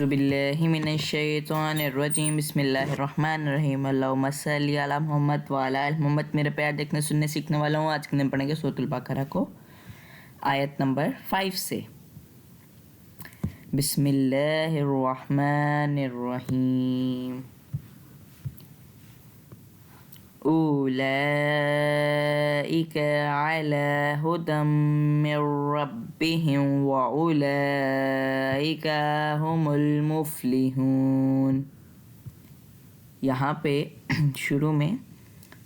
बिल्लाहि मिनश्शैतानिर्रजीम बिस्मिल्लाहिर्रहमानिर्रहीम अल्लाहुम्मा सल्लि अला मुहम्मद व अला आलि मुहम्मद। मेरे प्यार देखने सुनने सीखने वालों, आज के दिन पढ़ेंगे सूरह बकरा को आयत नंबर 5 से। बिस्मिल्लाहिर्रहमानिर्रहीम उलाइका अला हुदम मिर रब्बिहिम व उलाइका हुमुल मुफ्लिहून। यहाँ पे शुरू में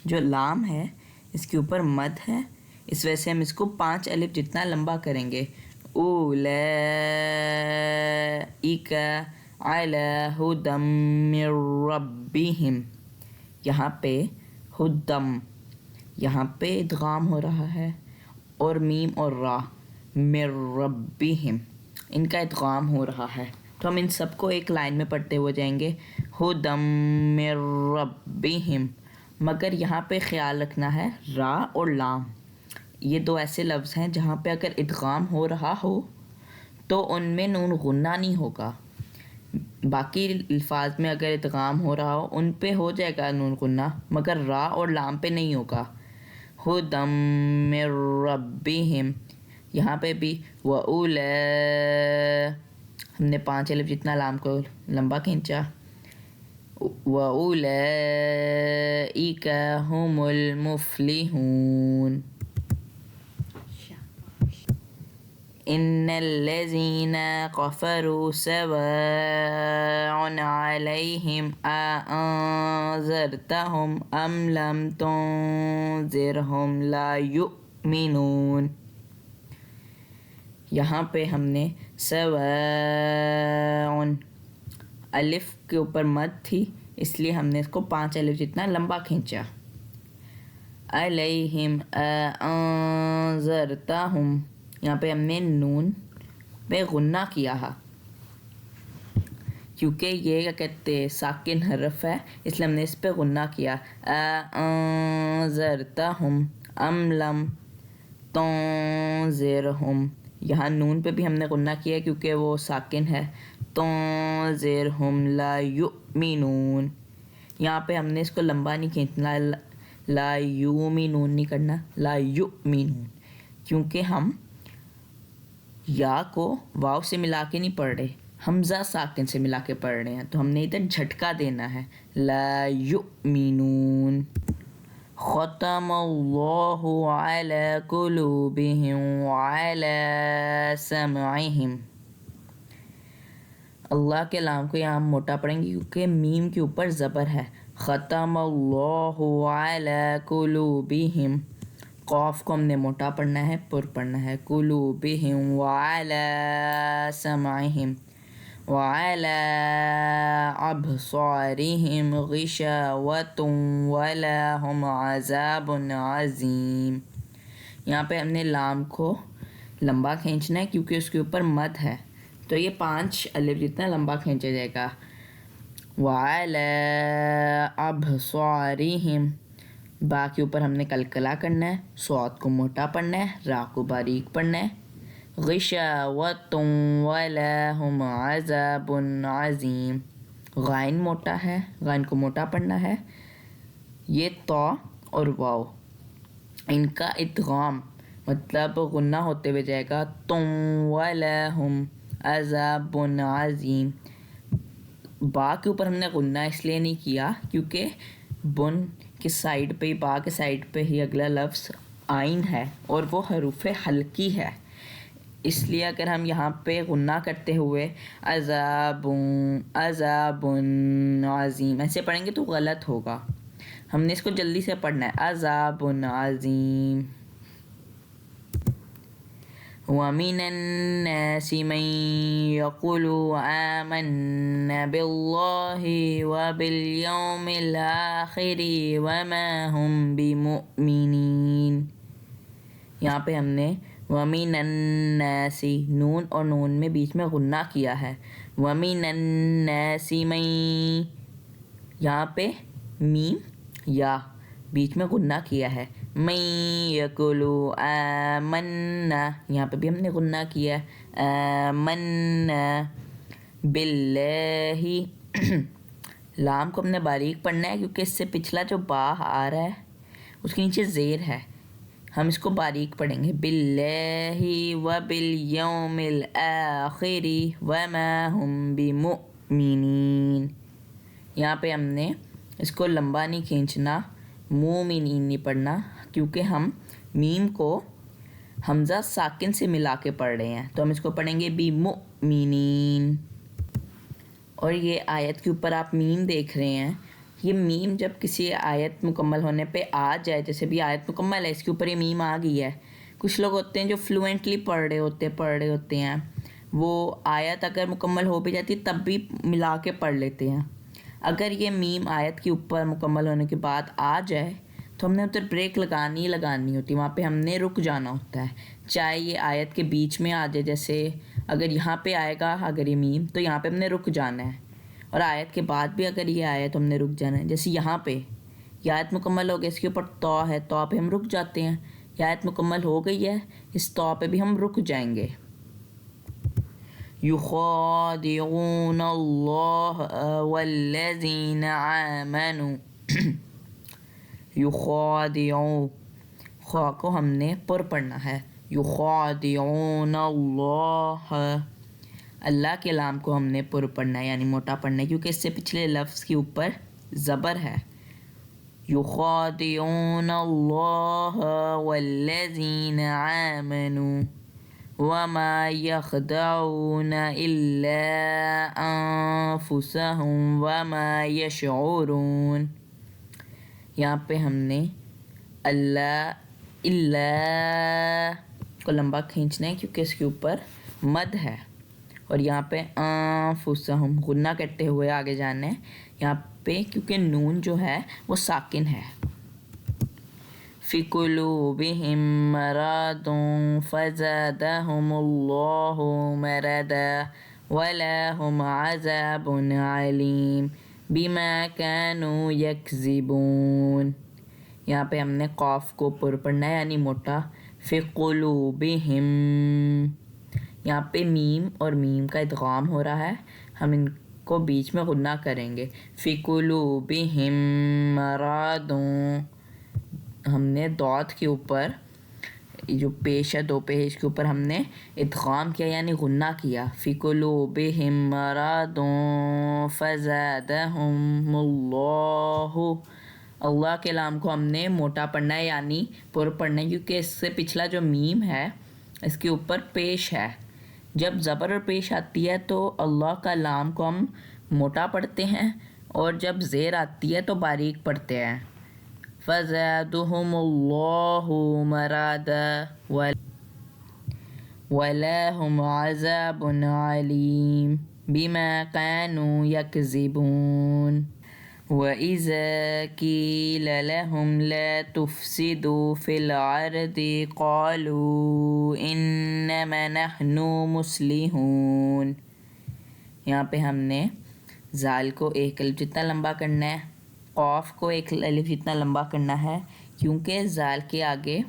जो लाम है इसके ऊपर मद है, इस वजह से हम इसको 5 अलिफ जितना लंबा करेंगे। उलाइका अला हुदम मिर रब्बिहिम। यहाँ पे हुदम, यहाँ पे इदगाम हो रहा है और मीम और रा मिर रब्बिहिम इनका इदगाम हो रहा है, तो हम इन सबको एक लाइन में पढ़ते हुए जाएंगे। हुदम मिर रब्बिहिम, मगर यहाँ पे ख्याल रखना है रा और लाम ये दो ऐसे लफ्ज़ हैं जहाँ पे अगर इदगाम हो रहा हो तो उनमें नून गुन्ना नहीं होगा। बाकी अल्फाज में अगर इदगाम हो रहा हो उन पे हो जाएगा नून गुन्ना, मगर रा और लाम पे नहीं होगा। हुदम मिर रब्बिहिम, यहाँ पे भी व उला, हमने 5 अलिफ जितना लाम को लंबा खींचा। व उलाइका हुमुल मुफ्लिहून। इन्नल्लज़ीना कफ़रू सवाअन अलैहिम अअंज़रतहुम अम लम तुनज़िरहुम ला युमिनून। यहाँ पे हमने सवाअन अलिफ के ऊपर मद थी, इसलिए हमने इसको 5 अलिफ जितना लंबा खींचा। अलैहिम अअंज़रतहुम, यहाँ पे हमने नून पे गुन्ना किया है क्योंकि ये क्या कहते हैं साकिन हरफ है, इसलिए हमने इस पे गुन्ना किया। अअंज़रतहुम अम लम तुनज़िरहुम, यहाँ नून पे भी हमने गुन्ना किया क्योंकि वो साकिन है। तुनज़िरहुम ला युमिनून, यहाँ पे हमने इसको लंबा नहीं खींचना, ला युमिनून नहीं करना, ला युमिनून, क्योंकि हम या को वाव से मिला के नहीं पढ़ रहे, हमज़ा साकिन से मिला के पढ़ रहे हैं, तो हमने इधर झटका देना है। ला युमिनून। ख़तमल्लाहु अला कुलूबिहिम व अला समइहिम, अल्लाह के लाम को यहाँ हम मोटा पढ़ेंगे क्योंकि मीम के ऊपर ज़बर है। ख़तमल्लाहु अला कुलूबिहिम, क़ाफ को हमने मोटा पढ़ना है, पुर पढ़ना है। कुलूबिहिम व अला समइहिम व अला अबसारिहिम गिशावतुन व लहुम अज़ाबुन अज़ीम। यहाँ पे हमने लाम को लंबा खींचना है क्योंकि उसके ऊपर मद है, तो ये 5 अलिफ जितना लंबा खींचा जाएगा। व अला अबसारिहिम, बा के ऊपर हमने कलकला करना है, स्वाद को मोटा पढ़ना है, रा को बारीक पढ़ना है। गिशावतुन व लहुम अज़ाबुन अज़ीम, गाइन मोटा है, गाइन को मोटा पढ़ना है। ये तो और वाव इनका इदगाम मतलब गुन्ना होते हुए जाएगा। तुम व लहुम अज़ाबुन अज़ीम, बा के ऊपर हमने गुन्ना इसलिए नहीं किया क्योंकि बुन के साइड पे ही, बा के साइड पे ही अगला लफ्ज़ आइन है और वो हरूफ हल्की है, इसलिए अगर हम यहाँ पे गुन्ना करते हुए अज़ाबुन अज़ाबुन अज़ीम ऐसे पढ़ेंगे तो गलत होगा। हमने इसको जल्दी से पढ़ना है। अज़ाबुन अज़ीम। वमिनन्नासि मन यक़ुलु आमन्ना बिल्लाहि व बिल-यौमिल आखिरि व मा हुम बिमुमिनीन। यहाँ पे हमने वमिनन्नासि नून और नून में बीच में गुन्ना किया है। वमिनन्नासि मन, यहाँ पे मीम या बीच में गुन्ना किया है। मैं यकुलु आमन्ना, यहाँ पे भी हमने गुन्ना किया आमन्ना। बिल्लाहि लाम को हमने बारीक पढ़ना है क्योंकि इससे पिछला जो बा आ रहा है उसके नीचे ज़ेर है, हम इसको बारीक पढ़ेंगे। बिल्लाहि व बिल यौमिल आखिरी व मा हुम बिमुमिनीन। यहाँ पे हमने इसको लंबा नहीं खींचना, मुमिनीन नहीं पढ़ना, क्योंकि हम मीम को हमज़ा साकिन से मिला के पढ़ रहे हैं, तो हम इसको पढ़ेंगे बिमुमिनीन। और ये आयत के ऊपर आप मीम देख रहे हैं, ये मीम जब किसी आयत मुकम्मल होने पे आ जाए, जैसे भी आयत मुकम्मल है इसके ऊपर ये मीम आ गई है, कुछ लोग होते हैं जो फ्लुएंटली पढ़ रहे होते हैं, वो आयत अगर मुकम्मल हो भी जाती तब भी मिला के पढ़ लेते हैं। अगर ये मीम आयत के ऊपर मुकम्मल होने के बाद आ जाए तो हमने उधर ब्रेक लगानी होती, वहाँ पे हमने रुक जाना होता है, चाहे ये आयत के बीच में आ जाए। जैसे अगर यहाँ पे आएगा अगर ये मीम, तो यहाँ पे हमने रुक जाना है, और आयत के बाद भी अगर ये आया तो हमने रुक जाना है। जैसे यहाँ पे ये आयत मुकम्मल हो गई, इसके ऊपर तौ है, तौ पे हम रुक जाते हैं। ये आयत मुकम्मल हो गई है, इस तौ पे भी हम रुक जाएंगे। युखादिऊन अल्लाह वल्लज़ीना आमनू। युखादिऊ खा को हमने पर पढ़ना है, युखादिऊन अल्लाह, अल्लाह के लाम को हमने पुर पढ़ना है यानी मोटा पढ़ना है, क्योंकि इससे पिछले लफ्ज़ के ऊपर ज़बर है। युखादिऊन अल्लाह वल्लज़ीना आमनू वमा यख़दऊन इल्ला अनफुसहुम वमा यशऊरून। यहाँ पे हमने अल्लाह इल्ला को लंबा खींचना है क्योंकि इसके ऊपर मद है, और यहाँ पे अनफुसहुम गुन्ना करते हुए आगे जाना है यहाँ पे, क्योंकि नून जो है वो साकिन है। फ़ी क़ुलूबिहिम मरादुन फ़ज़ादहुमुल्लाहु मरदा वलहुम अज़ाबुन अलीम बिमा कानू यकज़िबून। यहाँ पे हमने क़ाफ़ को पुर पढ़ना है यानी मोटा। फ़ी क़ुलूबिहिम, यहाँ पे मीम और मीम का इदगाम हो रहा है, हम इनको बीच में गुन्ना करेंगे। फ़ी क़ुलूबिहिम मरादुन, हमने दौत के ऊपर जो पेश है दो पेश के ऊपर हमने इदगाम किया यानी गुन्ना किया। फ़ी क़ुलूबिहिम मरादुन फ़ज़ादहुमुल्लाहु, अल्लाह के लाम को हमने मोटा पढ़ना है यानी पुर पढ़ना है, क्योंकि इससे पिछला जो मीम है इसके ऊपर पेश है। जब ज़बर और पेश आती है तो अल्लाह का लाम को हम मोटा पढ़ते हैं, और जब ज़ेर आती है तो बारीक पढ़ते हैं। फ़ज़ादहुमुल्लाहु मरादा वलहुम अज़ाबुन अलीम बिमा कानू यकज़िबून। वइज़ा क़ील लहुम ला तुफ़सिदू फ़िल अर्दि क़ालू इन्नमा नहनु मुस्लिहून। यहाँ पे हमने ज़ाल को एक अलिफ जितना लंबा करना है, क़ाफ़ को एक अलिफ जितना लंबा करना है, क्योंकि ज़ाल के आगे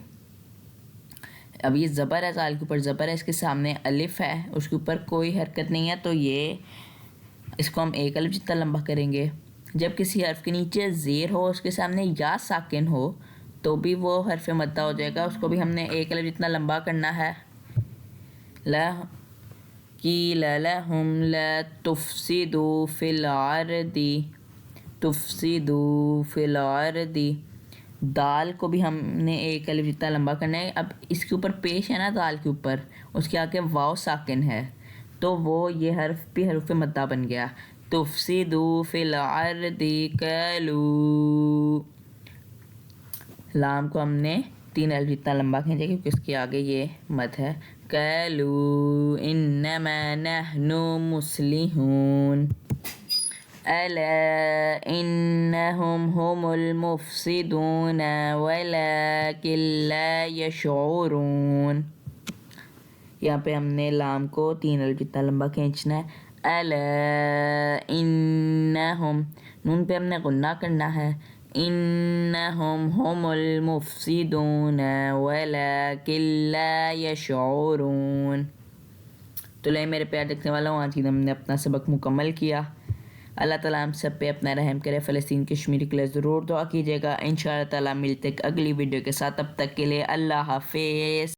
अब ये ज़बर है, ज़ाल के ऊपर ज़बर है, इसके सामने अलिफ है, उसके ऊपर कोई हरकत नहीं है, तो ये इसको हम एक अलिफ जितना लंबा करेंगे। जब किसी हर्फ के नीचे ज़ेर हो, उसके सामने या साकिन हो, तो भी वो हर्फ मद्दा हो जाएगा, उसको भी हमने एक अलिफ जितना लंबा करना है। ला क़ील लहुम ला तुफ़सिदू फ़िल अर्दि, तुफ़सिदू फ़िल अर्दि, दाल को भी हमने एक अलिफ जितना लंबा करना है। अब इसके ऊपर पेश है ना दाल के ऊपर, उसके आगे वाव साकिन है, तो वो ये हर्फ भी हर्फ मद्दा बन गया। तुफ़सिदू फ़िल अर्दि क़ालू, लाम को हमने तीन अलिफ जितना लंबा खींचा क्योंकि इसके आगे ये मद है। क़ालू इन्नमा नहनु मुस्लिहून अला इन्नहुम हुमुल मुफ़सिदून वलाकिन ला यशऊरून। यहाँ पे हमने लाम को तीन अलिफ जितना लंबा खींचना है। अला इन्नहुम, नून पे हमने गुन्ना करना है। इन्नहुम हुमुल मुफ़सिदून वलाकिन ला यशऊरून, تو لے میرے پیار دیکھنے والا ہوں، آج ہم نے اپنا سبق مکمل کیا۔ اللہ تعالیٰ ہم سب پہ اپنا رحم کرے۔ فلسطین کشمیر کے لیے ضرور دعا کیجیے گا۔ انشاءاللہ تعالیٰ ملتے اگلی ویڈیو کے ساتھ، تب تک کے لیے اللہ حافظ۔